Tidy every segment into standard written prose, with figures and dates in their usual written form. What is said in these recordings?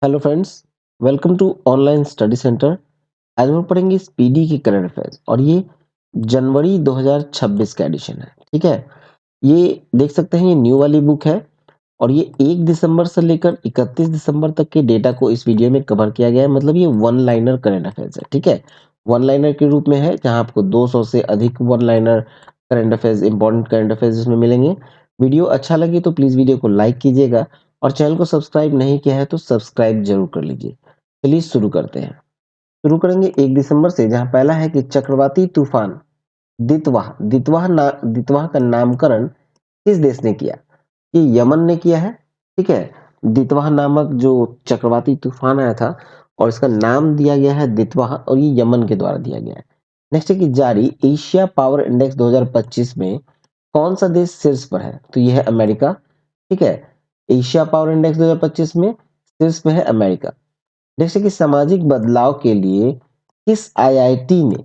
Hello friends, welcome to online study centre. आज हम पढ़ेंगे स्पीडी के करंट अफेयर्स और ये जनवरी 2026 का एडिशन है। ठीक है, ये देख सकते हैं, ये न्यू वाली बुक है और ये 1 दिसंबर से लेकर 31 दिसंबर तक के डेटा को इस वीडियो में कवर किया गया है। मतलब ये वन लाइनर करंट अफेयर्स है। ठीक है, वन लाइनर के रूप में है जहां आपको 200 से अधिक one liner current affairs, important current affairs इसमें मिलेंगे। वीडियो अच्छा लगे तो प्लीज वीडियो को लाइक कीजिएगा और चैनल को सब्सक्राइब नहीं किया है तो सब्सक्राइब जरूर कर लीजिए। चलिए शुरू करते हैं। शुरू करेंगे 1 दिसंबर से, जहां पहला है कि चक्रवाती तूफान दितवाह का नामकरण किस देश ने किया? ये यमन ने किया है। ठीक है, दितवाह नामक जो चक्रवाती तूफान आया था और इसका नाम दिया गया है दितवाह और ये यमन के द्वारा दिया गया है। नेक्स्ट है कि जारी एशिया पावर इंडेक्स 2025 में कौन सा देश शीर्ष पर है? तो ये है अमेरिका। ठीक है, एशिया पावर इंडेक्स 2025 में शीर्ष पे है अमेरिका। जैसे कि सामाजिक बदलाव के लिए किस आईआईटी ने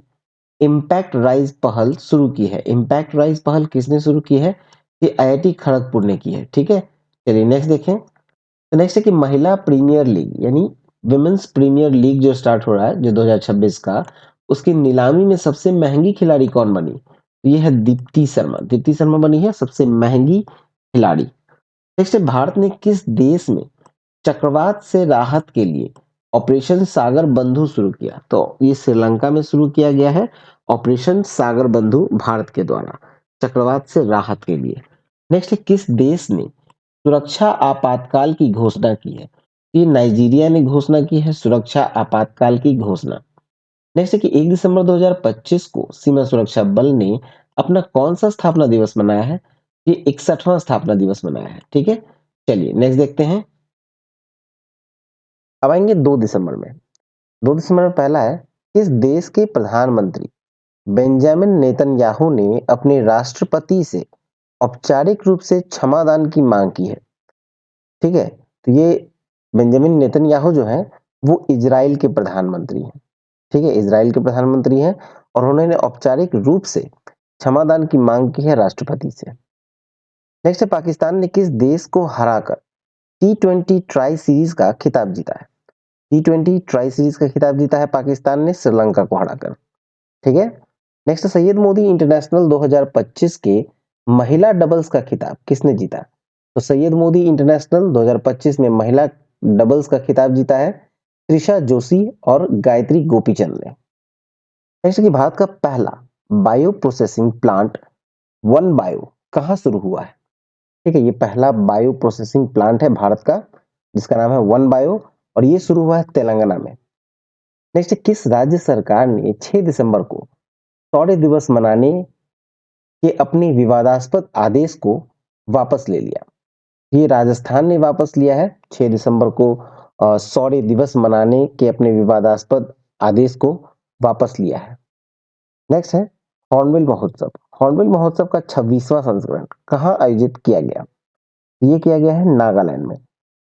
इम्पैक्ट राइज पहल शुरू की है? इम्पैक्ट राइज पहल किसने शुरू की है? ये आईआईटी खड़गपुर ने की है। ठीक है, चलिए नेक्स्ट देखें। तो नेक्स्ट है कि महिला प्रीमियर लीग यानी विमेंस प्रीमियर लीग जो स्टार्ट हो रहा है जो 2026 का, उसकी नीलामी में सबसे महंगी खिलाड़ी कौन बनी? तो ये है दीप्ति शर्मा। दीप्ति शर्मा बनी है सबसे महंगी खिलाड़ी। नेक्स्ट है, भारत ने किस देश में चक्रवात से राहत के लिए ऑपरेशन सागर बंधु शुरू किया? तो ये श्रीलंका में शुरू किया गया है ऑपरेशन सागर बंधु भारत के द्वारा चक्रवात से राहत के लिए। नेक्स्ट है, किस देश ने सुरक्षा आपातकाल की घोषणा की है? ये नाइजीरिया ने घोषणा की है सुरक्षा आपातकाल की घोषणा। नेक्स्ट है कि 1 दिसंबर 2025 को सीमा सुरक्षा बल ने अपना कौन सा स्थापना दिवस मनाया है? ये 61वां स्थापना दिवस मनाया है। ठीक है, चलिए नेक्स्ट देखते हैं। अब आएंगे 2 दिसंबर में। 2 दिसंबर में पहला है, किस देश के प्रधानमंत्री बेंजामिन नेतन्याहू ने अपने राष्ट्रपति से औपचारिक रूप से क्षमादान की मांग की है? ठीक है, तो ये बेंजामिन नेतन्याहू जो है वो इजराइल के प्रधानमंत्री हैं। ठीक है, इजराइल के प्रधानमंत्री हैं और उन्होंने औपचारिक रूप से क्षमादान की मांग की है राष्ट्रपति से। नेक्स्ट है, पाकिस्तान ने किस देश को हराकर T20 ट्राई सीरीज का खिताब जीता है? T20 ट्राई सीरीज का खिताब जीता है पाकिस्तान ने श्रीलंका को हराकर। ठीक है, नेक्स्ट सैयद मोदी इंटरनेशनल 2025 के महिला डबल्स का खिताब किसने जीता? तो सैयद मोदी इंटरनेशनल 2025 में महिला डबल्स का खिताब जीता है त्रिशा जोशी और गायत्री गोपीचंद ने। नेक्स्ट कि भारत का पहला bio processing plant one bio कहाँ शुरू हुआ है? ठीक है, ये पहला बायो प्रोसेसिंग प्लांट है भारत का जिसका नाम है वन बायो और ये शुरू हुआ है तेलंगाना में। नेक्स्ट, किस राज्य सरकार ने 6 दिसंबर को शौर्य दिवस मनाने के अपने विवादास्पद आदेश को वापस ले लिया? ये राजस्थान ने वापस लिया है 6 दिसंबर को शौर्य दिवस मनाने के अपने विवादास्पद आदेश को वापस लिया है। नेक्स्ट है हॉर्नबिल महोत्सव। हॉर्नबिल महोत्सव का 26वां संस्करण कहाँ आयोजित किया गया? ये किया गया है नागालैंड में।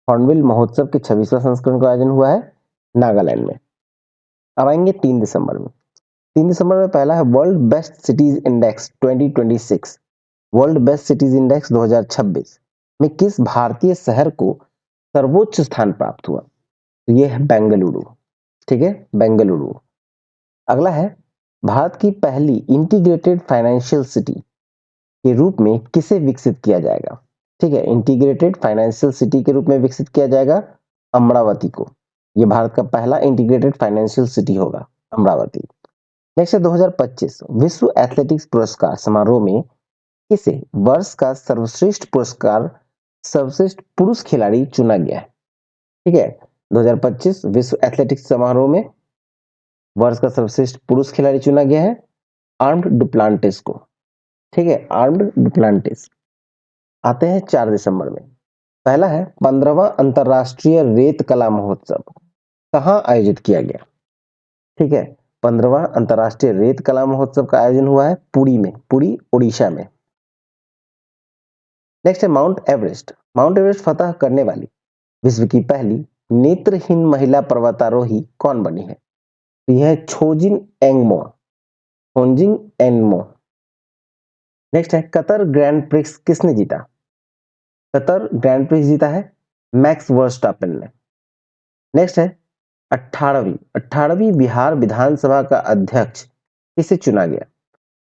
हॉर्नबिल महोत्सव के 26वां संस्करण का आयोजन हुआ है नागालैंड में। अब आएंगे 3 दिसंबर में। 3 दिसंबर में पहला है world best cities index 2026। World best cities index 2026 में किस भारतीय शहर को सर्वोच्च स्थान प्राप्त हुआ? तो ये है बेंगलुरु। ठीक है, बेंगलुरु। अगला है भारत की पहली इंटीग्रेटेड फाइनेंशियल सिटी के रूप में किसे विकसित किया जाएगा? ठीक है, इंटीग्रेटेड फाइनेंशियल सिटी के रूप में विकसित किया जाएगा अमरावती को। ये भारत का पहला इंटीग्रेटेड फाइनेंशियल सिटी होगा अमरावती। नेक्स्ट है 2025 विश्व एथलेटिक्स पुरस्कार समारोह में किसे वर्ष का सर्वश्रेष्ठ पुरस्कार सर्वश्रेष्ठ पुरुष खिलाड़ी चुना गया है? ठीक है, 2025 विश्व एथलेटिक्स समारोह में वर्ष का सर्वश्रेष्ठ पुरुष खिलाड़ी चुना गया है आर्म्ड डुप्लांटिस को। ठीक है, आर्म्ड डुप्लांटिस। आते हैं 4 दिसंबर में। पहला है 15वां अंतरराष्ट्रीय रेत कला महोत्सव कहाँ आयोजित किया गया? ठीक है, 15वां अंतरराष्ट्रीय रेत कला महोत्सव का आयोजन हुआ है पुरी में, पुरी उड़ीसा में। नेक्स्ट है माउंट एवरेस्ट। माउंट एवरेस्ट फतह करने वाली विश्व की पहली नेत्रहीन महिला पर्वतारोही कौन बनी है? तो यह है छोजिन एंगमो। छोजिन एंगमो। नेक्स्ट है कतर ग्रैंड प्रिक्स किसने जीता? कतर ग्रैंड प्रिक्स जीता है मैक्स वर्स्टापेन ने। नेक्स्ट है 18वीं बिहार विधानसभा का अध्यक्ष किसे चुना गया?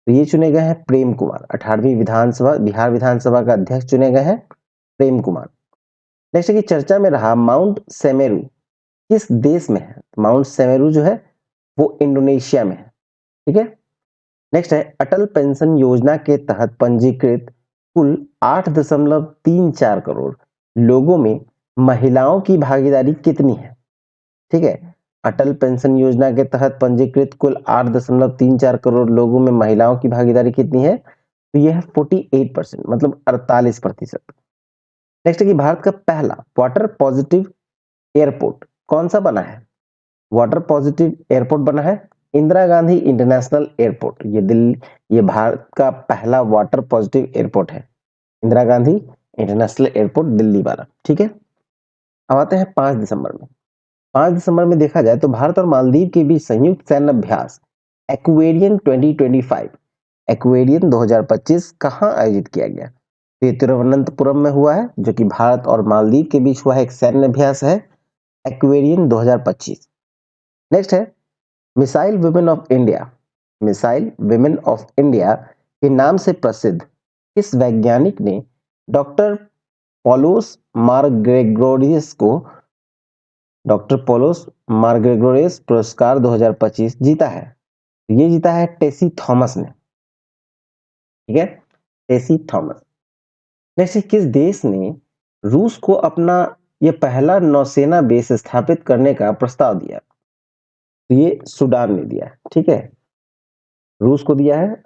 तो ये चुने गए हैं प्रेम कुमार। 18वीं बिहार विधानसभा का अध्यक्ष चुने गए हैं प्रेम कुमार। नेक्स्ट है कि चर्चा में रहा माउंट सेमेरू किस देश में है? माउंट सेमेरू जो है वो इंडोनेशिया में है। ठीक है। नेक्स्ट है अटल पेंशन योजना के तहत पंजीकृत कुल 8.34 करोड़ लोगों में महिलाओं की भागीदारी कितनी है? ठीक है। अटल पेंशन योजना के तहत पंजीकृत कुल 8.34 करोड़ लोगों में महिलाओं की भागीदारी कितनी है? तो यह है 48%, मतलब 48%। नेक्स्ट है कि भारत का पहला वाटर पॉजिटिव एयरपोर्ट कौन सा बना है? वाटर पॉजिटिव एयरपोर्ट बना है इंदिरा गांधी इंटरनेशनल एयरपोर्ट। ये भारत का पहला वाटर पॉजिटिव एयरपोर्ट है, इंदिरा गांधी इंटरनेशनल एयरपोर्ट दिल्ली वाला। ठीक है। अब आते हैं 5 दिसंबर में। 5 दिसंबर में देखा जाए तो भारत और मालदीव के बीच संयुक्त सैन्य अभ्यास एक्वेरियन 2025 एक्वेरियन 2025 कहाँ आयोजित किया गया? तो ये तिरुवनंतपुरम में हुआ है, जो कि भारत और मालदीव के बीच हुआ है एक सैन्य अभ्यास है एक्वेरियन 2025। नेक्स्ट है missile women of India. Missile women of India के नाम से प्रसिद्ध किस वैज्ञानिक ने डॉक्टर पोलोस मार्ग्रेगोरियस पुरस्कार 2025 जीता है? ये जीता है टेसी थॉमस ने। ठीक है, टेसी थॉमस। नेक्स्ट, किस देश ने रूस को अपना ये पहला नौसेना बेस स्थापित करने का प्रस्ताव दिया? तो ये सूडान ने दिया है। ठीक है, रूस को दिया है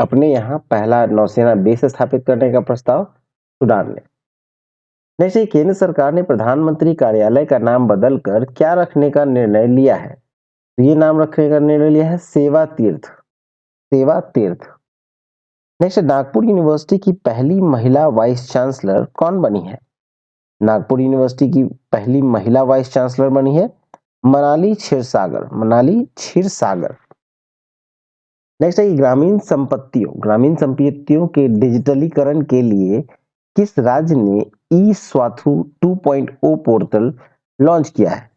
अपने यहाँ पहला नौसेना बेस स्थापित करने का प्रस्ताव सूडान ने। नेक्स्ट, केंद्र सरकार ने प्रधानमंत्री कार्यालय का नाम बदलकर क्या रखने का निर्णय लिया है? तो ये नाम रखने का निर्णय लिया है सेवा तीर्थ। सेवा तीर्थ। नेक्स्ट, नागपुर यूनिवर्सिटी की पहली महिला वाइस चांसलर कौन बनी है? नागपुर यूनिवर्सिटी की पहली महिला वाइस चांसलर बनी है मनाली क्षीरसागर। मनाली क्षीरसागर। नेक्स्ट है ग्रामीण संपत्तियों के डिजिटलीकरण के लिए किस राज्य ने ई स्वाथु 2.0 पोर्टल लॉन्च किया है?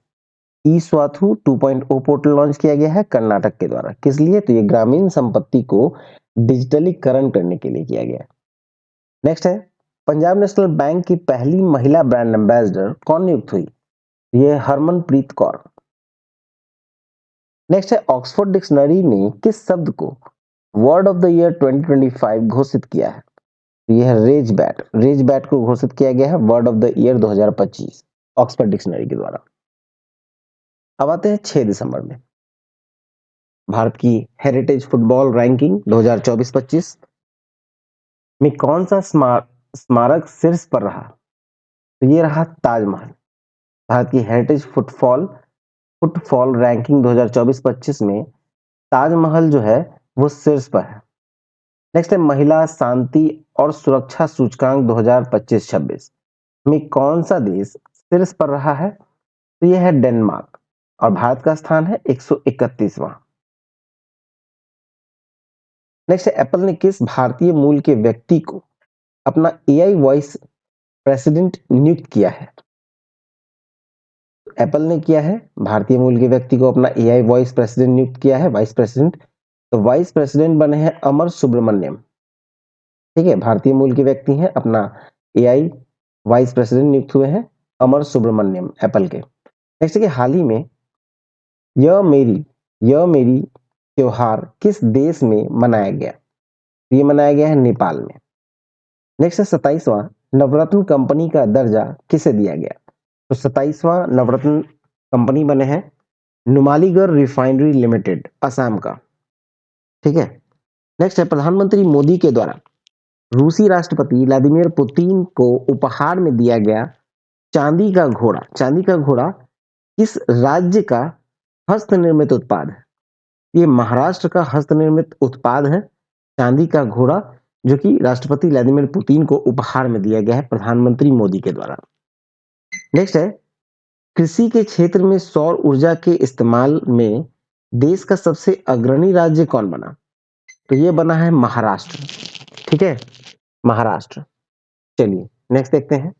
ई स्वाथु 2.0 पोर्टल लॉन्च किया गया है कर्नाटक के द्वारा। किस लिए? तो ये ग्रामीण संपत्ति को डिजिटलीकरण करने के लिए किया गया है। नेक्स्ट है पंजाब नेशनल बैंक की पहली महिला ब्रांड एम्बेसडर कौन नियुक्त हुई? ये हरमनप्रीत कौर। नेक्स्ट है ऑक्सफोर्ड डिक्शनरी ने किस शब्द को वर्ड ऑफ द ईयर 2025 घोषित किया है? तो यह है रेज बैट को घोषित किया गया है word of the year 2025 Oxford dictionary के द्वारा। अब आते हैं 6 दिसंबर में। भारत की हेरिटेज फुटबॉल रैंकिंग 2024-25 में कौन सा स्मारक शीर्ष पर रहा? तो ये रहा ताजमहल। भारत की हेरिटेज फुटबॉल रैंकिंग 2024-25 में ताजमहल जो है वो शीर्ष पर है। नेक्स्ट है महिला शांति और सुरक्षा सूचकांक 2025-26 में कौन सा देश शीर्ष पर रहा है? तो यह है डेनमार्क और भारत का स्थान है 131वां। नेक्स्ट है एप्पल ने किस भारतीय मूल के व्यक्ति को अपना एआई वॉइस प्रेसिडेंट नियुक्त किया है? एप्पल ने किया है भारतीय मूल के व्यक्ति को अपना एआई वॉइस प्रेसिडेंट नियुक्त किया है, वाइस प्रेसिडेंट। तो वाइस प्रेसिडेंट बने हैं अमर सुब्रमण्यम। ठीक है, भारतीय मूल के व्यक्ति हैं, अपना एआई वाइस प्रेसिडेंट नियुक्त हुए हैं अमर सुब्रमण्यम एप्पल के। नेक्स्ट है कि हाल ही में यह मेरी त्योहार किस देश में मनाया गया? ये मनाया गया है नेपाल में। नेक्स्ट है 27वां नवरत्न कंपनी का दर्जा किसे दिया गया? तो 27वां नवरत्न कंपनी बने हैं नुमालीगढ़ रिफाइनरी लिमिटेड असम का। ठीक है। नेक्स्ट है प्रधानमंत्री मोदी के द्वारा रूसी राष्ट्रपति व्लादिमीर पुतिन को उपहार में दिया गया चांदी का घोड़ा किस राज्य का हस्तनिर्मित उत्पाद है? ये महाराष्ट्र का हस्तनिर्मित उत्पाद है चांदी का घोड़ा, जो कि राष्ट्रपति व्लादिमीर पुतिन को उपहार में दिया गया है प्रधानमंत्री मोदी के द्वारा। नेक्स्ट है कृषि के क्षेत्र में सौर ऊर्जा के इस्तेमाल में देश का सबसे अग्रणी राज्य कौन बना? तो ये बना है महाराष्ट्र। ठीक है, महाराष्ट्र। चलिए नेक्स्ट देखते हैं।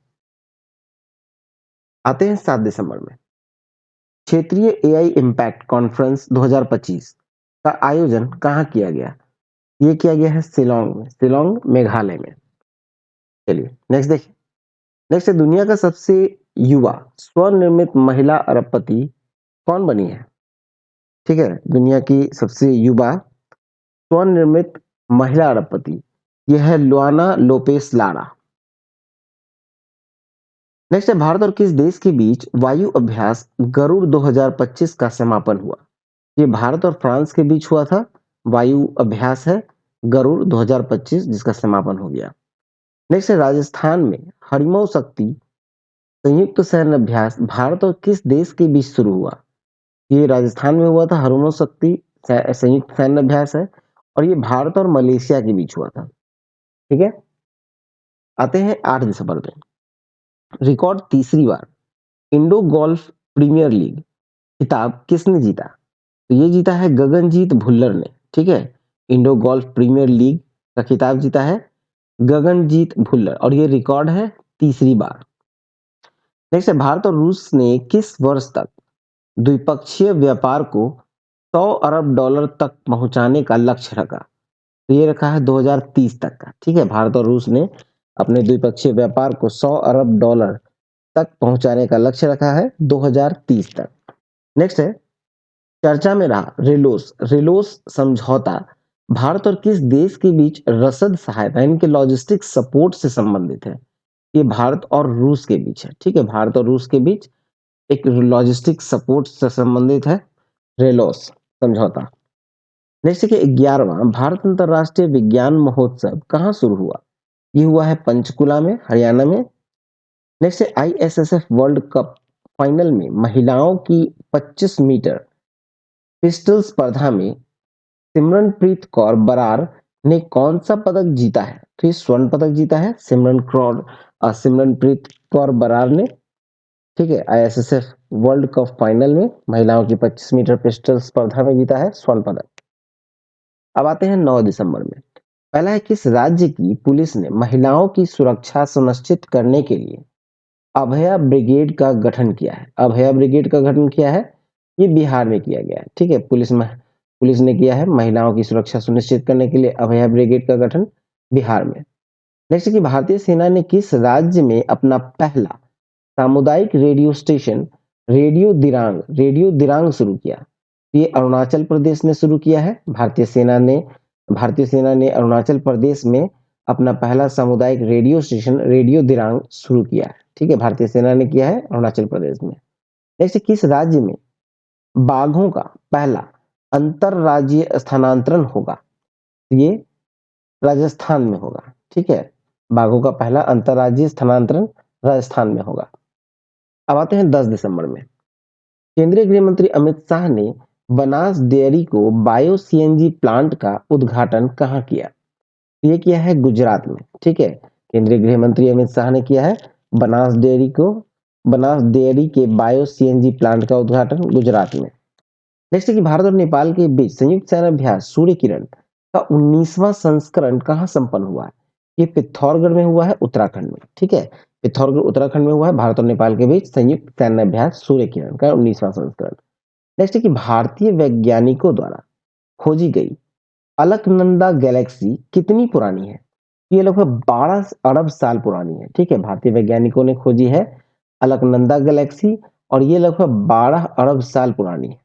आते हैं 7 दिसंबर में। क्षेत्रीय एआई इम्पैक्ट कॉन्फ्रेंस 2025 का आयोजन कहाँ किया गया? ये किया गया है शिलांग में, शिलांग मेघालय में। चलिए नेक्स्ट देखिए। नेक्स्ट है, दुनिया का सबसे युवा स्वनिर्मित महिला अरबपति कौन बनी है? ठीक है, दुनिया की सबसे युवा स्वनिर्मित महिला अरबपति यह है लुआना लोपेस लारा। नेक्स्ट है, भारत और किस देश के बीच वायु अभ्यास गरुड़ 2025 का समापन हुआ? ये भारत और फ्रांस के बीच हुआ था। वायु अभ्यास है गरुड़ 2025 जिसका समापन हो गया। नेक्स्ट है, राजस्थान में हरिमो शक्ति संयुक्त सैन्य अभ्यास भारत और किस देश के बीच शुरू हुआ? ये राजस्थान में हुआ था। हरिमो शक्ति संयुक्त सैन्य अभ्यास है और ये भारत और मलेशिया के बीच हुआ था। ठीक है, आते हैं 8 दिसंबर में। रिकॉर्ड तीसरी बार इंडो गोल्फ प्रीमियर लीग खिताब किसने जीता? तो ये जीता है गगनजीत भुल्लर ने। ठीक है, इंडो गोल्फ प्रीमियर लीग का खिताब जीता है गगनजीत भुल्लर और ये रिकॉर्ड है तीसरी बार। नेक्स्ट है, भारत और रूस ने किस वर्ष तक द्विपक्षीय व्यापार को 100 अरब डॉलर तक पहुंचाने का लक्ष्य रखा? तो ये रखा है 2030 तक का। ठीक है, भारत और रूस ने अपने द्विपक्षीय व्यापार को 100 अरब डॉलर तक पहुंचाने का लक्ष्य रखा है 2030 तक। नेक्स्ट है, चर्चा में रहा रेलोस रेलोस समझौता भारत और किस देश के बीच रसद सहायता यानी कि लॉजिस्टिक सपोर्ट से संबंधित है? ये भारत और रूस के बीच है। ठीक है, भारत और रूस के बीच एक लॉजिस्टिक सपोर्ट से संबंधित है रेलोस समझौता। नेक्स्ट है, 11वां भारत अंतरराष्ट्रीय विज्ञान महोत्सव कहाँ शुरू हुआ? ये हुआ है पंचकुला में, हरियाणा में। नेक्स्ट है, आईएसएसएफ वर्ल्ड कप फाइनल में महिलाओं की 25 मीटर पिस्टल स्पर्धा में सिमरनप्रीत कौर बरार ने कौन सा पदक जीता है? तो ये स्वर्ण पदक जीता है सिमरनप्रीत कौर बरार ने। ठीक है, आईएसएसएफ वर्ल्ड कप फाइनल में महिलाओं की 25 मीटर पिस्टल स्पर्धा में जीता है स्वर्ण पदक। अब आते हैं 9 दिसंबर में। पहला है, किस राज्य की पुलिस ने महिलाओं की सुरक्षा सुनिश्चित करने के लिए अभया ब्रिगेड का गठन किया है? अभया ब्रिगेड का गठन किया है, ये बिहार में किया गया है। ठीक है, पुलिस ने किया है महिलाओं की सुरक्षा सुनिश्चित करने के लिए अभया ब्रिगेड का गठन बिहार में। नेक्स्ट है कि भारतीय सेना ने किस राज्य में अपना पहला सामुदायिक रेडियो स्टेशन रेडियो दिरांग शुरू किया? ये अरुणाचल प्रदेश में शुरू किया है। भारतीय सेना ने अरुणाचल प्रदेश में अपना पहला सामुदायिक रेडियो स्टेशन रेडियो दिरांग शुरू किया है। ठीक है, भारतीय सेना ने किया है अरुणाचल प्रदेश में। नेक्स्ट, किस राज्य में बाघों का पहला अंतरराज्यीय स्थानांतरण होगा? ये राजस्थान में होगा। ठीक है, बाघों का पहला अंतरराज्यीय स्थानांतरण राजस्थान में होगा। अब आते हैं 10 दिसंबर में। केंद्रीय गृह मंत्री अमित शाह ने बनास डेयरी को बायो सीएनजी प्लांट का उद्घाटन कहाँ किया? ये किया है गुजरात में। ठीक है, केंद्रीय गृह मंत्री अमित शाह ने किया है बनास डेयरी के बायो सीएनजी प्लांट का उद्घाटन गुजरात में। नेक्स्ट है कि भारत और नेपाल के बीच संयुक्त सैन्य अभ्यास सूर्य किरण का 19वां संस्करण कहाँ संपन्न हुआ है? ये पिथौरगढ़ में हुआ है, उत्तराखंड में। ठीक है, पिथौरगढ़ उत्तराखंड में हुआ है भारत और नेपाल के बीच संयुक्त सैन्य अभ्यास सूर्य किरण का 19वां संस्करण। नेक्स्ट है कि भारतीय वैज्ञानिकों द्वारा खोजी गई अलकनंदा गैलेक्सी कितनी पुरानी है? ये लगभग 12 अरब साल पुरानी है। ठीक है, भारतीय वैज्ञानिकों ने खोजी है अलकनंदा गैलेक्सी और ये लगभग 12 अरब साल पुरानी है।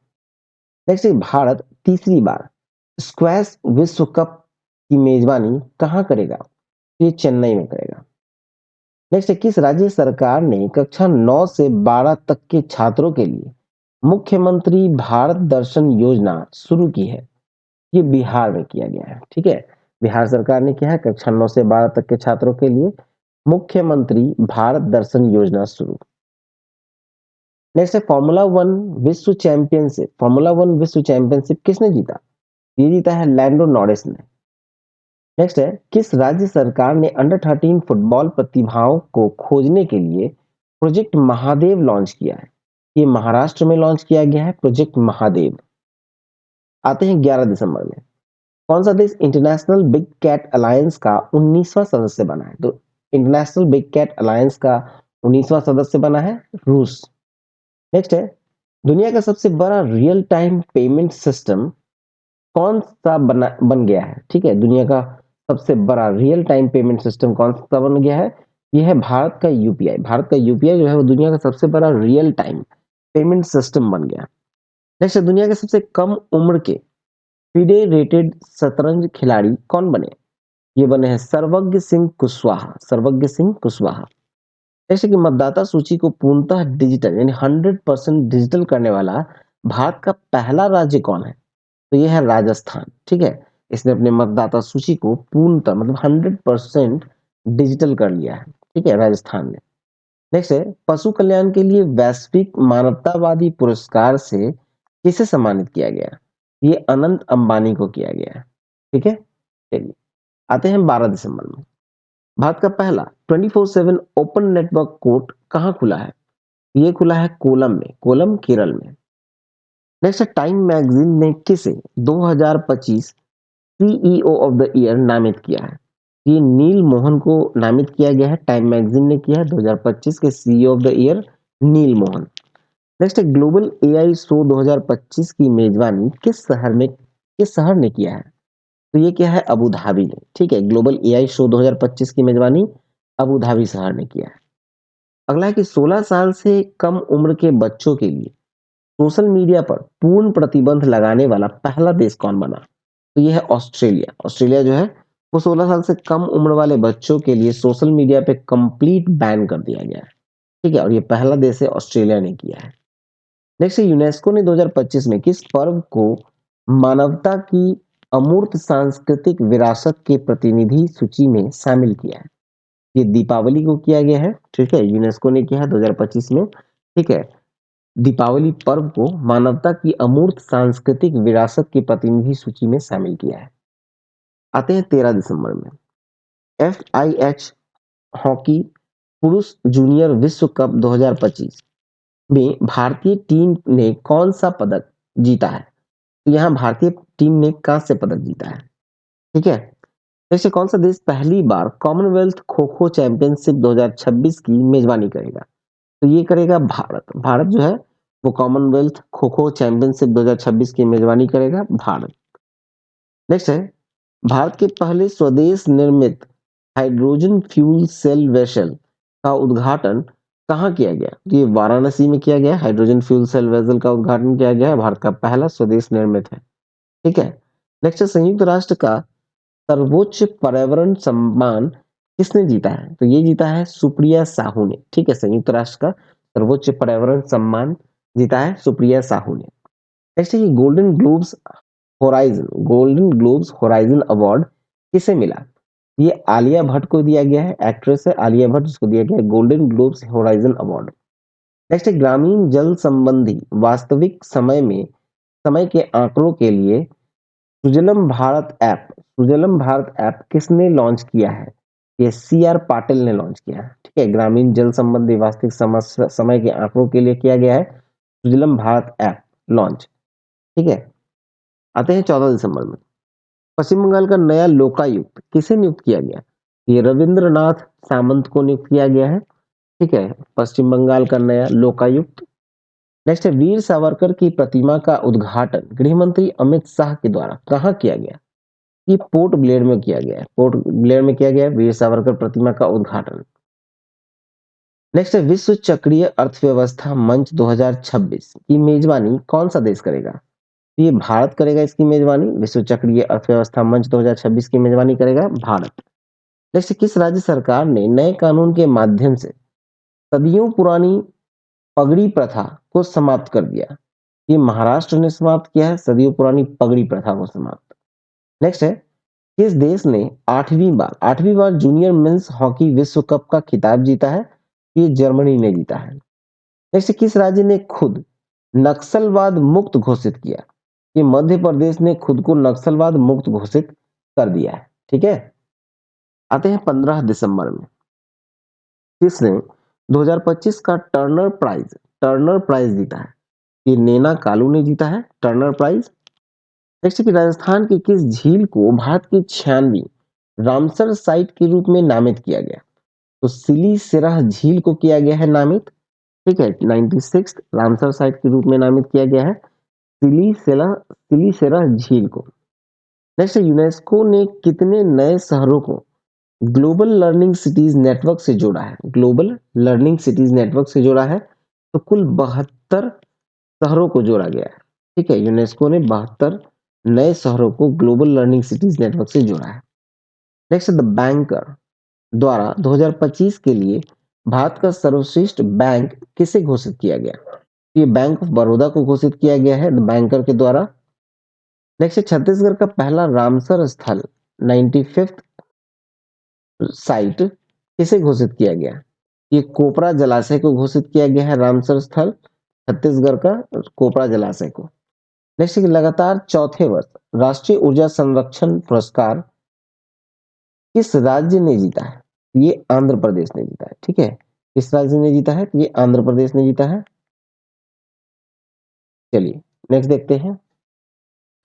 नेक्स्ट, भारत तीसरी बार स्क्वैश विश्व कप की मेजबानी कहाँ करेगा? ये चेन्नई में करेगा। नेक्स्ट, किस राज्य सरकार ने कक्षा 9 से 12 तक के छात्रों के लिए मुख्यमंत्री भारत दर्शन योजना शुरू की है? ये बिहार में किया गया है। ठीक है, बिहार सरकार ने किया है कक्षा 9 से 12 तक के छात्रों के लिए मुख्यमंत्री भारत दर्शन योजना शुरू। नेक्स्ट है, फॉर्मूला वन विश्व चैंपियनशिप किसने जीता? ये जीता है लैंडो नॉरिस ने। नेक्स्ट है, किस राज्य सरकार ने अंडर 13 फुटबॉल प्रतिभाओं को खोजने के लिए प्रोजेक्ट महादेव लॉन्च किया है? ये महाराष्ट्र में लॉन्च किया गया है प्रोजेक्ट महादेव। आते हैं 11 दिसंबर में। कौन सा देश इंटरनेशनल बिग कैट अलायंस का 19वां सदस्य बना है? तो इंटरनेशनल बिग कैट अलायंस का 19वां सदस्य बना है रूस। नेक्स्ट है, दुनिया का सबसे बड़ा रियल टाइम पेमेंट सिस्टम कौन सा बन गया है? ठीक है, दुनिया का सबसे बड़ा रियल टाइम पेमेंट सिस्टम कौन सा बन गया है? ये है भारत का यूपीआई। भारत का यूपीआई जो है वो दुनिया का सबसे बड़ा रियल टाइम पेमेंट सिस्टम बन गया। नेक्स्ट है, दुनिया के सबसे कम उम्र के फिडे रेटेड शतरंज खिलाड़ी कौन बने? ये बने हैं सर्वज्ञ सिंह कुशवाहा। सर्वज्ञ सिंह कुशवाहा। जैसे कि मतदाता सूची को पूर्णतः डिजिटल यानी 100% डिजिटल करने वाला भारत का पहला राज्य कौन है? तो ये है राजस्थान। ठीक है, इसने अपने मतदाता सूची को पूर्णतः मतलब 100% डिजिटल कर लिया है। ठीक है, राजस्थान ने। नेक्स्ट है, पशु कल्याण के लिए वैश्विक मानवतावादी पुरस्कार से किसे सम्मानित किया गया? ये अनंत अंबानी को किया गया है। ठीक है, चलिए आते हैं 12 दिसंबर में। भारत का पहला 24/7 ओपन नेटवर्क कोर्ट कहाँ खुला है? ये खुला है कोलम में, कोलम केरल में। नेक्स्ट, टाइम मैगजीन ने किसे 2025 सीईओ ऑफ द ईयर नामित किया है? ये नील मोहन को नामित किया गया है। टाइम मैगजीन ने किया है 2025 के CEO of the year Neal Mohan. Next, global AI show 2025 की मेजबानी किस शहर ने किया है? तो ये क्या है? अबू धाबी ने। ठीक है, ग्लोबल एआई शो 2025 की मेजबानी अबू धाबी शहर ने किया है। अगला है कि 16 साल से कम उम्र के बच्चों के लिए सोशल मीडिया पर पूर्ण प्रतिबंध लगाने वाला पहला देश कौन बना? तो ये है ऑस्ट्रेलिया। ऑस्ट्रेलिया जो है वो 16 साल से कम उम्र वाले बच्चों के लिए सोशल मीडिया पे कंप्लीट बैन कर दिया गया है। ठीक है, और ये पहला देश है, ऑस्ट्रेलिया ने किया है। नेक्स्ट, यूनेस्को ने 2025 में किस पर्व को मानवता की अमूर्त सांस्कृतिक विरासत के प्रतिनिधि सूची में शामिल किया है? ये दीपावली को किया गया है। ठीक है, यूनेस्को ने किया है 2025 में। ठीक है, दीपावली पर्व को मानवता की अमूर्त सांस्कृतिक विरासत की प्रतिनिधि सूची में शामिल किया है। आते हैं 13 दिसंबर में। FIH हॉकी पुरुष जूनियर विश्व कप 2025 में भारतीय टीम ने कौन सा पदक जीता है? तो यहाँ भारतीय टीम ने कांस्य पदक जीता है। ठीक है, जैसे कौन सा देश पहली बार कॉमनवेल्थ खो खो चैंपियनशिप 2026 की मेजबानी करेगा? तो ये करेगा भारत। भारत जो है वो कॉमनवेल्थ खो खो चैंपियनशिप 2026 की मेजबानी करेगा भारत। नेक्स्ट है, भारत के पहले स्वदेश निर्मित हाइड्रोजन फ्यूल सेल वेसल का उद्घाटन कहाँ किया गया? तो ये वाराणसी में किया गया। हाइड्रोजन फ्यूल सेल वेसल का उद्घाटन किया गया है, भारत का पहला स्वदेश निर्मित है। ठीक है, नेक्स्ट है, संयुक्त राष्ट्र का सर्वोच्च पर्यावरण सम्मान किसने जीता है? तो ये जीता है सुप्रिया साहू ने। ठीक है, संयुक्त राष्ट्र का सर्वोच्च पर्यावरण सम्मान जीता है सुप्रिया साहू ने। नेक्स्ट है कि गोल्डन ग्लोब्स होराइजन अवार्ड किसे मिला? ये आलिया भट्ट को दिया गया है। एक्ट्रेस है आलिया भट्ट, जिसको दिया गया है Golden Globes Horizon Award. Next है, ग्रामीण जल संबंधी वास्तविक समय के आंकड़ों के लिए सुजलम भारत ऐप किसने लॉन्च किया है? ये CR पाटिल ने लॉन्च किया है। ठीक है, ग्रामीण जल संबंधी वास्तविक समय के आंकड़ों के लिए किया गया है सुजलम भारत ऐप लॉन्च। ठीक है, आते हैं 14 दिसंबर में। पश्चिम बंगाल का नया लोकायुक्त किसे नियुक्त किया गया? ये रविंद्रनाथ सामंत को नियुक्त किया गया है। ठीक है, पश्चिम बंगाल का नया लोकायुक्त। नेक्स्ट है, वीर सावरकर की प्रतिमा का उद्घाटन गृह मंत्री अमित शाह के द्वारा कहाँ किया गया? ये पोर्ट ब्लेयर में किया गया है। पोर्ट ब्लेयर में किया गया है वीर सावरकर प्रतिमा का उद्घाटन। नेक्स्ट है, विश्व चक्रीय अर्थव्यवस्था मंच 2026 की मेजबानी कौन सा देश करेगा? ये भारत करेगा इसकी मेजबानी। विश्व चक्रीय अर्थव्यवस्था मंच 2026 की मेजबानी करेगा भारत। नेक्स्ट, किस राज्य सरकार ने नए कानून के माध्यम से सदियों पुरानी पगड़ी प्रथा को समाप्त कर दिया? ये महाराष्ट्र ने समाप्त किया है सदियों पुरानी पगड़ी प्रथा को समाप्त। नेक्स्ट है, किस देश ने आठवीं बार जूनियर मेंस हॉकी विश्व कप का खिताब जीता है? ये जर्मनी ने जीता है। नेक्स्ट, किस राज्य ने खुद नक्सलवाद मुक्त घोषित किया? ये मध्य प्रदेश ने खुद को नक्सलवाद मुक्त घोषित कर दिया है। ठीक है, आते हैं 15 दिसंबर में। किसने 2025 का टर्नर प्राइज जीता है? ये नैना कालू ने जीता है टर्नर प्राइज। नेक्स्ट कि राजस्थान की किस झील को भारत की 96वीं रामसर साइट के रूप में नामित किया गया? तो सिली सिरह झील को किया गया है नामित। ठीक है, 96 रामसर साइट के रूप में नामित किया गया है सिलीसेरा झील को। नेक्स्ट, यूनेस्को ने कितने नए शहरों को ग्लोबल लर्निंग सिटीज नेटवर्क से जोड़ा है? ग्लोबल लर्निंग सिटीज नेटवर्क से जोड़ा है, तो कुल 72 शहरों को जोड़ा गया है। ठीक है, यूनेस्को ने 72 नए शहरों को ग्लोबल लर्निंग सिटीज नेटवर्क से जोड़ा है। नेक्स्ट, द बैंकर द्वारा 2025 के लिए भारत का सर्वश्रेष्ठ बैंक किसे घोषित किया गया? ये बैंक ऑफ बड़ौदा को घोषित किया गया है द बैंकर के द्वारा। नेक्स्ट, छत्तीसगढ़ का पहला रामसर स्थल 95th साइट किसे घोषित किया गया? ये कोपरा जलाशय को घोषित किया गया है रामसर स्थल छत्तीसगढ़ का कोपरा जलाशय को। नेक्स्ट, लगातार चौथे वर्ष राष्ट्रीय ऊर्जा संरक्षण पुरस्कार किस राज्य ने जीता है? ये आंध्र प्रदेश ने जीता है। ठीक है, किस राज्य ने जीता है? ये आंध्र प्रदेश ने जीता है। चलिए नेक्स्ट देखते हैं।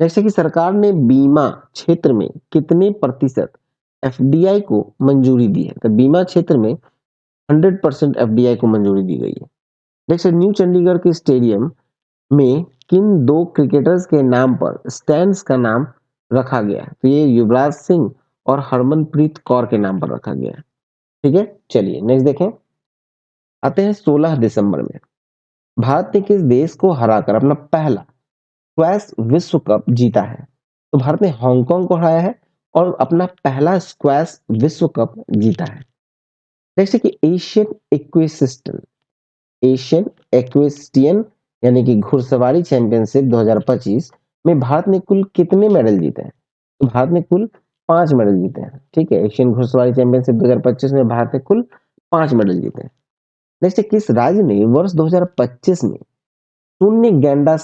नेक्स्ट है कि सरकार ने बीमा क्षेत्र में कितने प्रतिशत एफडीआई को मंजूरी दी है? तो बीमा क्षेत्र में 100% एफडीआई को मंजूरी दी गई है। नेक्स्ट, न्यू चंडीगढ़ के स्टेडियम में किन दो क्रिकेटर्स के नाम पर स्टैंड्स का नाम रखा गया है? तो ये युवराज सिंह और हरमनप्रीत कौर के नाम पर रखा गया है। ठीक है, चलिए नेक्स्ट देखें। आते हैं 16 दिसंबर में भारत ने किस देश को हराकर अपना पहला स्क्वैश विश्व कप जीता है? तो भारत ने हांगकांग को हराया है और अपना पहला स्क्वैश विश्व कप जीता है। नेक्स्ट है कि एशियन एक्वेस्टियन यानी कि घुड़सवारी चैंपियनशिप 2025 में भारत ने कुल कितने मेडल जीते हैं? तो भारत ने कुल 5 मेडल जीते हैं। ठीक है, एशियन घुड़सवारी चैंपियनशिप 2025 में भारत ने कुल 5 मेडल जीते हैं। नेक्स्ट, किस राज्य ने वर्ष 2025 में शून्य गैंडा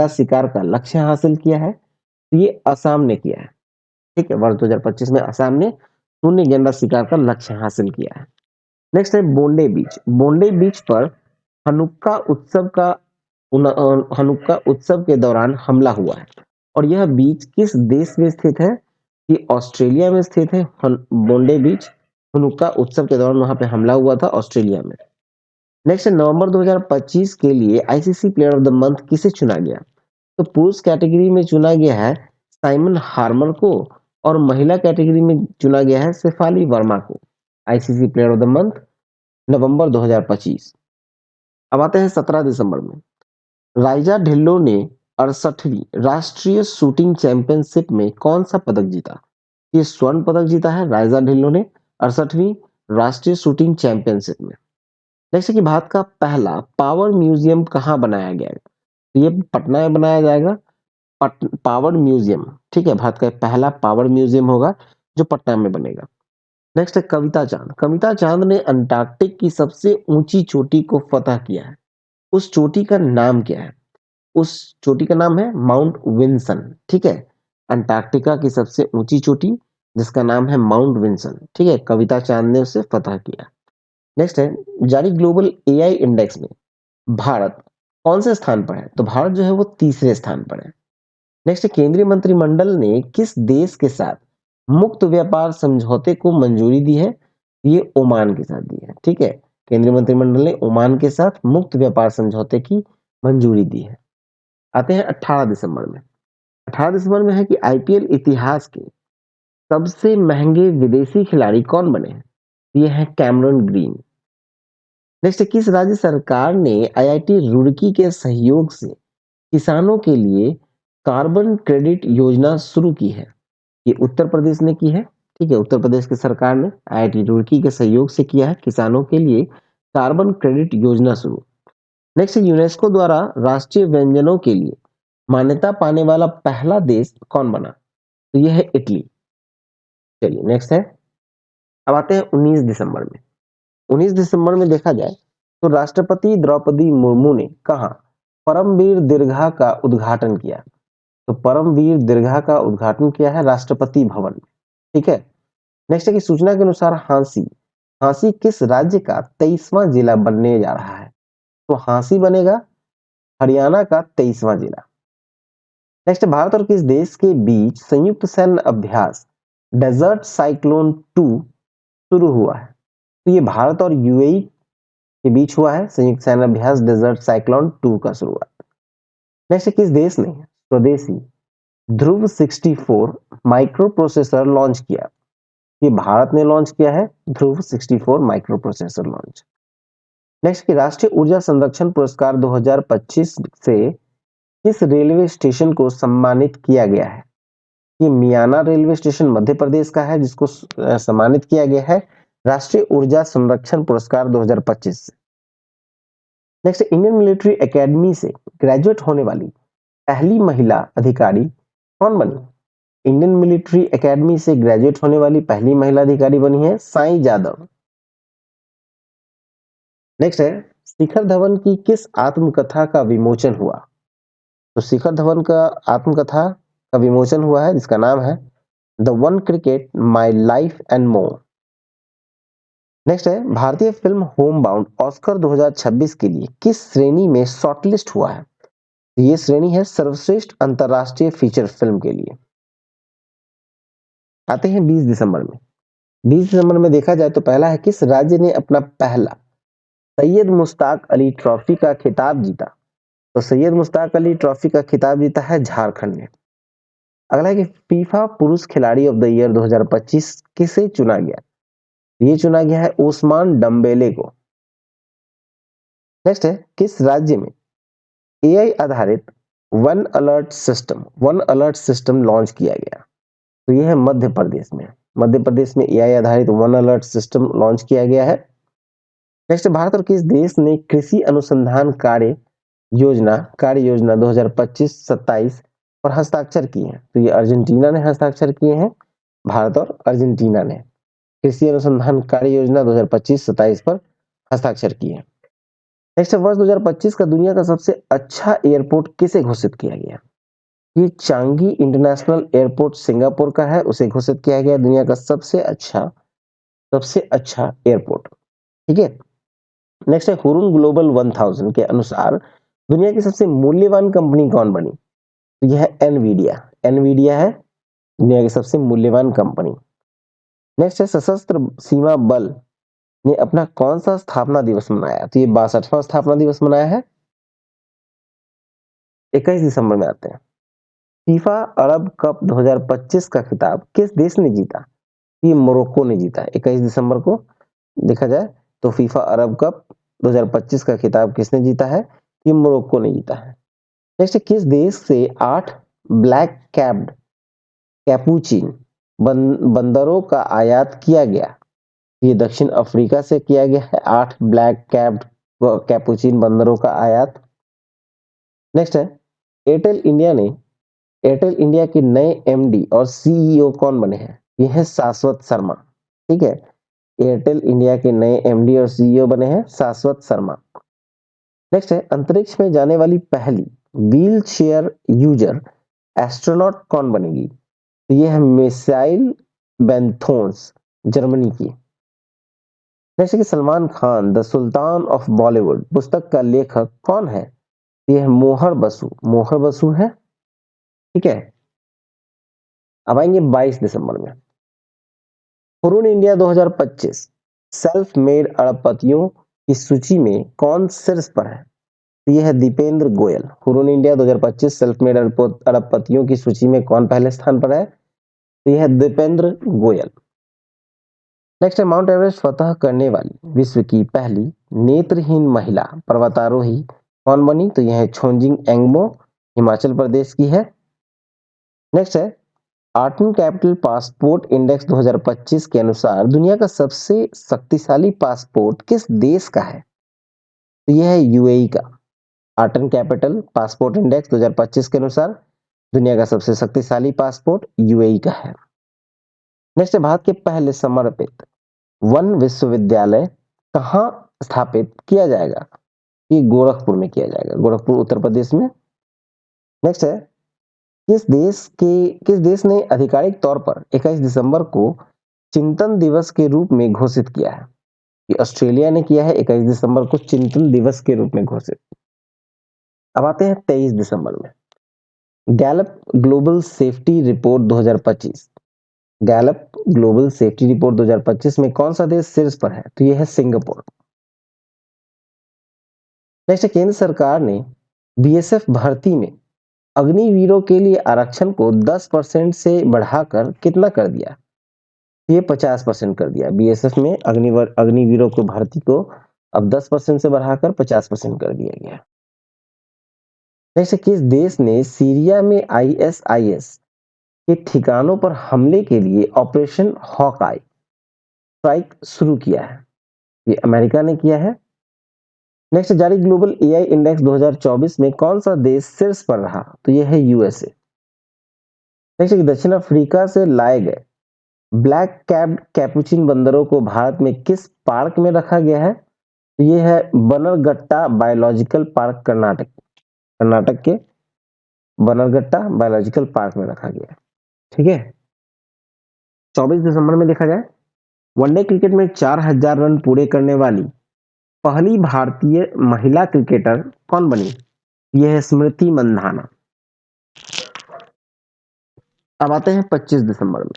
शिकार का लक्ष्य हासिल किया है? तो ये असम ने किया है। ठीक है, वर्ष 2025 में असम ने शून्य गैंडा शिकार का लक्ष्य हासिल किया है। नेक्स्ट है बोंडे बीच पर हनुक्का उत्सव का हनुक्का उत्सव के दौरान हमला हुआ है और यह बीच किस देश में स्थित है? ये ऑस्ट्रेलिया में स्थित है। बोंडे बीच हनुक्का उत्सव के दौरान वहां पे हमला हुआ था ऑस्ट्रेलिया में। नेक्स्ट, नवंबर 2025 के लिए ICC player of the month किसे चुना गया? तो पुरुष कैटेगरी में चुना गया है साइमन हार्मर को और महिला कैटेगरी में चुना गया है शेफाली वर्मा को ICC player of the month November 2025। अब आते हैं 17 दिसंबर में राइजा ढिल्लो ने 68वीं राष्ट्रीय शूटिंग चैंपियनशिप में कौन सा पदक जीता? ये स्वर्ण पदक जीता है राइजा ढिल्लो ने 68वीं राष्ट्रीय शूटिंग चैंपियनशिप में। जैसे कि भारत का पहला पावर म्यूजियम कहाँ बनाया गया है? तो ये पटना में बनाया जाएगा पावर म्यूजियम। ठीक है, भारत का पहला पावर म्यूजियम होगा जो पटना में बनेगा। नेक्स्ट है कविता चांद ने अंटार्कटिक की सबसे ऊंची चोटी को फतह किया है। उस चोटी का नाम क्या है? उस चोटी का नाम है माउंट विंसन। ठीक है, अंटार्कटिका की सबसे ऊंची चोटी जिसका नाम है माउंट विंसन। ठीक है, कविता चांद ने उसे फतह किया। नेक्स्ट है जारी ग्लोबल एआई इंडेक्स में भारत कौन से स्थान पर है? तो भारत जो है वो तीसरे स्थान पर है। नेक्स्ट, केंद्रीय मंत्रिमंडल ने किस देश के साथ मुक्त व्यापार समझौते को मंजूरी दी है? ये ओमान के साथ दी है। ठीक है, केंद्रीय मंत्रिमंडल ने ओमान के साथ मुक्त व्यापार समझौते की मंजूरी दी है। आते हैं 18 दिसंबर में 18 दिसंबर में है कि आईपीएल इतिहास के सबसे महंगे विदेशी खिलाड़ी कौन बने हैं? ये है कैमरन ग्रीन। नेक्स्ट, किस राज्य सरकार ने आईआईटी रुड़की के सहयोग से किसानों के लिए कार्बन क्रेडिट योजना शुरू की है? ये उत्तर प्रदेश ने की है। ठीक है, उत्तर प्रदेश की सरकार ने आईआईटी रुड़की के सहयोग से किया है किसानों के लिए कार्बन क्रेडिट योजना शुरू। नेक्स्ट, यूनेस्को द्वारा राष्ट्रीय व्यंजनों के लिए मान्यता पाने वाला पहला देश कौन बना? तो यह है इटली। चलिए नेक्स्ट है। अब आते हैं 19 दिसंबर में 19 दिसंबर में देखा जाए तो राष्ट्रपति द्रौपदी मुर्मू ने कहा परमवीर दीर्घा का उद्घाटन किया? तो परमवीर दीर्घा का उद्घाटन किया है राष्ट्रपति भवन में। ठीक है, नेक्स्ट है कि सूचना के अनुसार हांसी किस राज्य का 23वां जिला बनने जा रहा है? तो हांसी बनेगा हरियाणा का 23वां जिला। नेक्स्ट, भारत और किस देश के बीच संयुक्त सैन्य अभ्यास डेजर्ट साइक्लोन 2 शुरू हुआ है? तो ये भारत और यूएई के बीच हुआ है संयुक्त सैन्य अभ्यास डेजर्ट साइक्लोन 2 का शुरुआत। नेक्स्ट, किस देश ने स्वदेशी ध्रुव 64 माइक्रो प्रोसेसर लॉन्च किया? ये भारत ने लॉन्च किया है ध्रुव 64 माइक्रो प्रोसेसर लॉन्च। नेक्स्ट, की राष्ट्रीय ऊर्जा संरक्षण पुरस्कार 2025 से किस रेलवे स्टेशन को सम्मानित किया गया है? ये मियाना रेलवे स्टेशन मध्य प्रदेश का है जिसको सम्मानित किया गया है राष्ट्रीय ऊर्जा संरक्षण पुरस्कार 2025 से। नेक्स्ट, इंडियन मिलिट्री एकेडमी से ग्रेजुएट होने वाली पहली महिला अधिकारी कौन बनी? इंडियन मिलिट्री एकेडमी से ग्रेजुएट होने वाली पहली महिला अधिकारी बनी है साई जादव। नेक्स्ट है, शिखर धवन की किस आत्मकथा का विमोचन हुआ? तो शिखर धवन का आत्मकथा का विमोचन हुआ है जिसका नाम है the one cricket my life and more. Next है, भारतीय फिल्म होम बाउंड ऑस्कर 2026 के लिए किस श्रेणी में शॉर्टलिस्ट हुआ है? ये श्रेणी है सर्वश्रेष्ठ अंतरराष्ट्रीय फीचर फिल्म के लिए। आते हैं 20 दिसंबर में। 20 दिसंबर में देखा जाए तो पहला है, किस राज्य ने अपना पहला सैयद मुश्ताक अली ट्रॉफी का खिताब जीता? तो सैयद मुश्ताक अली ट्रॉफी का खिताब जीता है झारखंड ने। अगला है कि फीफा पुरुष खिलाड़ी ऑफ द ईयर 2025 किसे चुना गया? ये चुना गया है ओस्मान डम्बेले को। नेक्स्ट है, किस राज्य में एआई आधारित वन अलर्ट सिस्टम लॉन्च किया गया? तो ये है मध्य प्रदेश में। मध्य प्रदेश में एआई आधारित वन अलर्ट सिस्टम लॉन्च किया गया है। नेक्स्ट, भारत और किस देश ने कृषि अनुसंधान कार्य योजना 2025-27 पर हस्ताक्षर किए हैं? तो ये अर्जेंटीना ने हस्ताक्षर किए हैं। भारत और अर्जेंटीना ने कृषि अनुसंधान कार्य योजना 2025-27 पर हस्ताक्षर किए हैं। नेक्स्ट, वर्ष 2025 का दुनिया का सबसे अच्छा एयरपोर्ट किसे घोषित किया गया? ये चांगी इंटरनेशनल एयरपोर्ट सिंगापुर का है, उसे घोषित किया गया दुनिया का सबसे अच्छा एयरपोर्ट। ठीक है। नेक्स्ट है, हुरुन ग्लोबल 1000 के अनुसार दुनिया की सबसे मूल्यवान कंपनी कौन बनी? तो यह है एनवीडिया है दुनिया की सबसे मूल्यवान कंपनी। नेक्स्ट है, सशस्त्र सीमा बल ने अपना कौन सा स्थापना दिवस मनाया? तो ये 62वां स्थापना दिवस मनाया है 21 दिसंबर में। आते हैं, फीफा अरब कप 2025 का खिताब किस देश ने जीता? ये मोरक्को ने जीता है 21 दिसंबर को। देखा जाए तो फीफा अरब कप 2025 का खिताब किसने जीता है? ये मोरक्को ने जीता है। नेक्स्ट, किस देश से 8 ब्लैक कैप्ड कैपुचिन बंदरों का आयात किया गया? ये दक्षिण अफ्रीका से किया गया है 8 ब्लैक कैप्ड कैपुचिन बंदरों का आयात। नेक्स्ट है, एयरटेल इंडिया के नए एमडी और सीईओ कौन बने हैं? ये है शाश्वत शर्मा। ठीक है, एयरटेल इंडिया के नए एमडी और सीईओ बने हैं शाश्वत शर्मा। नेक्स्ट है, अंतरिक्ष में जाने वाली पहली व्हील चेयर यूजर एस्ट्रोनॉट कौन बनेगी? तो ये है मिसाइल बेंथोन्स, जर्मनी की। नेक्स्ट है, Salman Khan the sultan of Bollywood पुस्तक का लेखक कौन है? ये है मोहर बसु है। ठीक है। अब आएंगे 22 दिसंबर में। हुरून इंडिया 2025 सेल्फ मेड अरबपतियों की सूची में कौन शीर्ष पर है? तो यह है Deepinder Goyal. Hurun India 2025 self made अरबपतियों की सूची में कौन पहले स्थान पर है? तो यह है दीपेंद्र गोयल। नेक्स्ट है, माउंट एवरेस्ट फतह करने वाली विश्व की पहली नेत्रहीन महिला पर्वतारोही कौन बनी? तो यह है छोंजिंग एंगमो, हिमाचल प्रदेश की है। नेक्स्ट है, आर्टन कैपिटल पासपोर्ट इंडेक्स 2025 के अनुसार दुनिया का सबसे शक्तिशाली पासपोर्ट किस देश का है? तो यह है यूएई का। आर्टन कैपिटल पासपोर्ट इंडेक्स 2025 के अनुसार दुनिया का सबसे शक्तिशाली पासपोर्ट यूएई का है। नेक्स्ट है, भारत के पहले समर्पित वन विश्वविद्यालय कहाँ स्थापित किया जाएगा? ये गोरखपुर में किया जाएगा, गोरखपुर उत्तर प्रदेश में। नेक्स्ट है, किस देश ने आधिकारिक तौर पर 21 दिसंबर को चिंतन दिवस के रूप में घोषित किया है? ये ऑस्ट्रेलिया ने किया है 21 दिसंबर को चिंतन दिवस के रूप में घोषित। अब आते हैं 23 दिसंबर में। Gallup global safety report 2025 Gallup global safety report 2025 में कौन सा देश शीर्ष पर है? तो यह है सिंगापुर। नेक्स्ट, केंद्र सरकार ने बीएसएफ भर्ती में अग्निवीरों के लिए आरक्षण को 10% से बढ़ाकर कितना कर दिया? ये 50% कर दिया। बीएसएफ में अग्निवीरों को भर्ती को अब 10% से बढ़ाकर 50% कर दिया गया। नेक्स्ट, किस देश ने सीरिया में आईएसआईएस के ठिकानों पर हमले के लिए ऑपरेशन हॉकआई स्ट्राइक शुरू किया है? ये अमेरिका ने किया है। नेक्स्ट, जारी ग्लोबल एआई इंडेक्स 2024 में कौन सा देश शीर्ष पर रहा? तो ये है यूएसए। नेक्स्ट, दक्षिण अफ्रीका से लाए गए ब्लैक कैप्ड कैपुचिन बंदरों को भारत में किस पार्क में रखा गया है? तो ये है बनरगट्टा बायोलॉजिकल पार्क, कर्नाटक के बनरगट्टा बायोलॉजिकल पार्क में रखा गया है। ठीक है। 24 दिसंबर में देखा जाए, वनडे क्रिकेट में 4000 रन पूरे करने वाली पहली भारतीय महिला क्रिकेटर कौन बनी? यह है स्मृति मंधाना। अब आते हैं 25 दिसंबर में,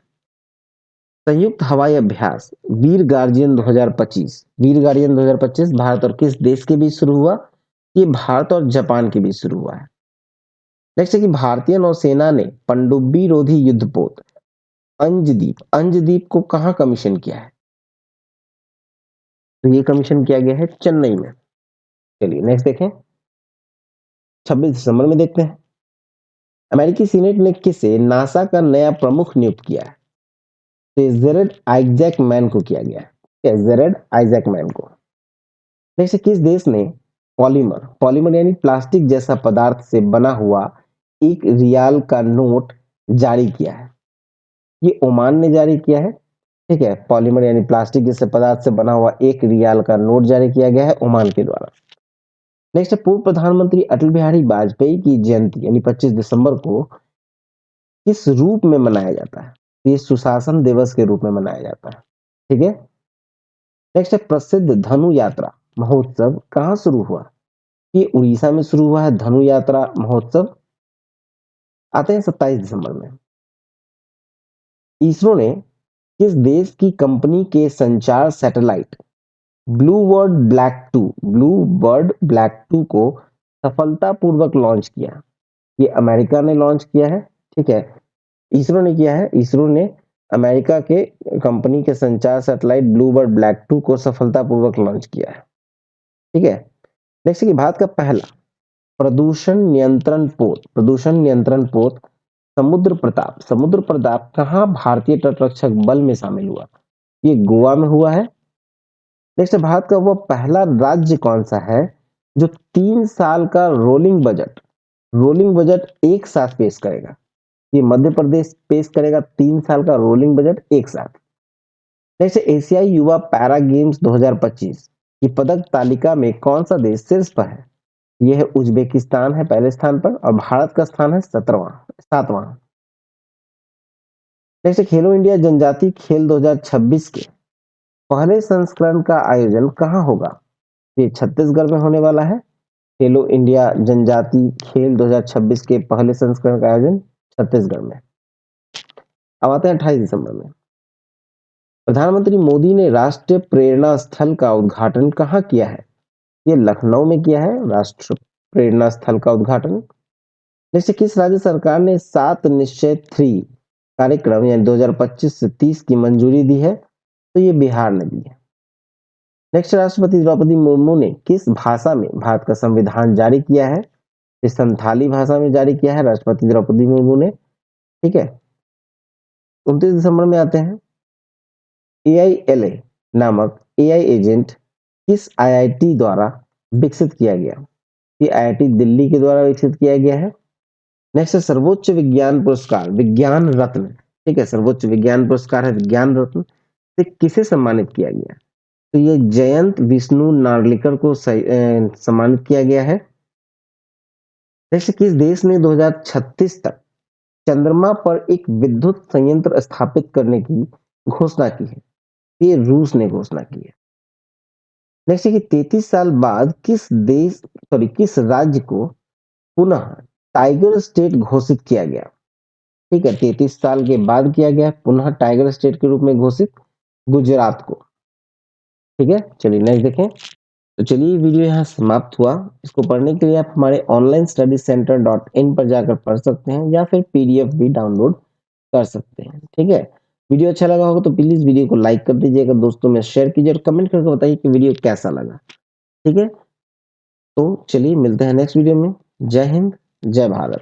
संयुक्त हवाई अभ्यास वीर गार्जियन 2025। वीर गार्जियन 2025 भारत और किस देश के बीच शुरू हुआ? ये भारत और जापान के बीच शुरू हुआ है। नेक्स्ट है कि भारतीय नौसेना ने पनडुब्बी रोधी युद्धपोत अंजदीप को कहां कमीशन किया है? तो ये कमीशन किया गया है चेन्नई में। चलिए नेक्स्ट देखें, 26 दिसंबर में देखते हैं, अमेरिकी सीनेट ने किसे नासा का नया प्रमुख नियुक्त किया है? तो जेरेड आइजैक मैन को किया गया है, जेरेड आइजैक मैन को। नेक्स्ट, किस देश ने पॉलीमर यानी प्लास्टिक जैसा पदार्थ से बना हुआ 1 रियाल का नोट जारी किया है? ये ओमान ने जारी किया है। ठीक है, पॉलीमर यानी प्लास्टिक जैसे पदार्थ से बना हुआ 1 रियाल का नोट जारी किया गया है ओमान के द्वारा। नेक्स्ट, पूर्व प्रधानमंत्री अटल बिहारी वाजपेयी की जयंती यानी 25 दिसंबर को किस रूप में मनाया जाता है? ये सुशासन दिवस के रूप में मनाया जाता है। ठीक है। नेक्स्ट है, प्रसिद्ध धनु यात्रा महोत्सव कहाँ शुरू हुआ? ये उड़ीसा में शुरू हुआ है धनु यात्रा महोत्सव। आते हैं 27 दिसंबर में, इसरो ने किस देश की कंपनी के संचार सैटेलाइट ब्लू बर्ड ब्लैक 2 को सफलतापूर्वक लॉन्च किया? ये अमेरिका ने लॉन्च किया है। ठीक है, इसरो ने किया है। इसरो ने अमेरिका के कंपनी के संचार सैटेलाइट ब्लू बर्ड ब्लैक 2 को सफलतापूर्वक लॉन्च किया है। ठीक है। नेक्स्ट है, भारत का पहला प्रदूषण नियंत्रण पोत समुद्र प्रताप कहाँ भारतीय तटरक्षक बल में शामिल हुआ? ये गोवा में हुआ है। नेक्स्ट, भारत का वो पहला राज्य कौन सा है जो 3 साल का रोलिंग बजट एक साथ पेश करेगा? ये मध्य प्रदेश पेश करेगा 3 साल का रोलिंग बजट एक साथ। नेक्स्ट, एशियाई युवा पैरा गेम्स 2025 की पदक तालिका में कौन सा देश शीर्ष पर है? यह है उज्बेकिस्तान है पहले स्थान पर और भारत का स्थान है 7वां। नेक्स्ट, खेलो इंडिया जनजातीय खेल 2026 के पहले संस्करण का आयोजन कहाँ होगा? ये छत्तीसगढ़ में होने वाला है। खेलो इंडिया जनजातीय खेल 2026 के पहले संस्करण का आयोजन छत्तीसगढ़ में। अब आते हैं 28 दिसंबर में, प्रधानमंत्री मोदी ने राष्ट्रीय प्रेरणा स्थल का उद्घाटन कहाँ किया है? ये लखनऊ में किया है राष्ट्रीय प्रेरणा स्थल का उद्घाटन। जैसे किस राज्य सरकार ने 7 निश्चय 3 कार्यक्रम यानी 2025 से 30 की मंजूरी दी है? तो ये बिहार ने दी है। नेक्स्ट, राष्ट्रपति द्रौपदी मुर्मू ने किस भाषा में भारत का संविधान जारी किया है? ये संथाली भाषा में जारी किया है राष्ट्रपति द्रौपदी मुर्मू ने। ठीक है। 29 दिसंबर में आते हैं, AILA नामक AI एजेंट किस IIT द्वारा विकसित किया गया? ये IIT दिल्ली के द्वारा विकसित किया गया है। नेक्स्ट, सर्वोच्च विज्ञान पुरस्कार विज्ञान रत्न, ठीक है, सर्वोच्च विज्ञान पुरस्कार है विज्ञान रत्न, से किसे सम्मानित किया गया? तो ये जयंत विष्णु नार्लिकर को सम्मानित किया गया है। नेक्स्ट, किस देश ने 2036 तक चंद्रमा पर एक विद्युत संयंत्र स्थापित करने की घोषणा की है? ये रूस ने घोषणा की है। नेक्स्ट है कि 33 साल बाद किस राज्य को पुनः टाइगर स्टेट घोषित किया गया? ठीक है, 33 साल के बाद किया गया पुनः टाइगर स्टेट के रूप में घोषित गुजरात को। ठीक है, चलिए नेक्स्ट देखें, तो चलिए वीडियो यहाँ समाप्त हुआ। इसको पढ़ने के लिए आप हमारे onlinestudycenter.in पर जाकर पढ़ सकते हैं या फिर पीडीएफ भी डाउनलोड कर सकते हैं। ठीक है, वीडियो अच्छा लगा होगा तो प्लीज वीडियो को लाइक कर दीजिएगा, दोस्तों में शेयर कीजिए और कमेंट करके बताइए कि वीडियो कैसा लगा। ठीक है, तो चलिए मिलते हैं नेक्स्ट वीडियो में। जय हिंद, जय भारत।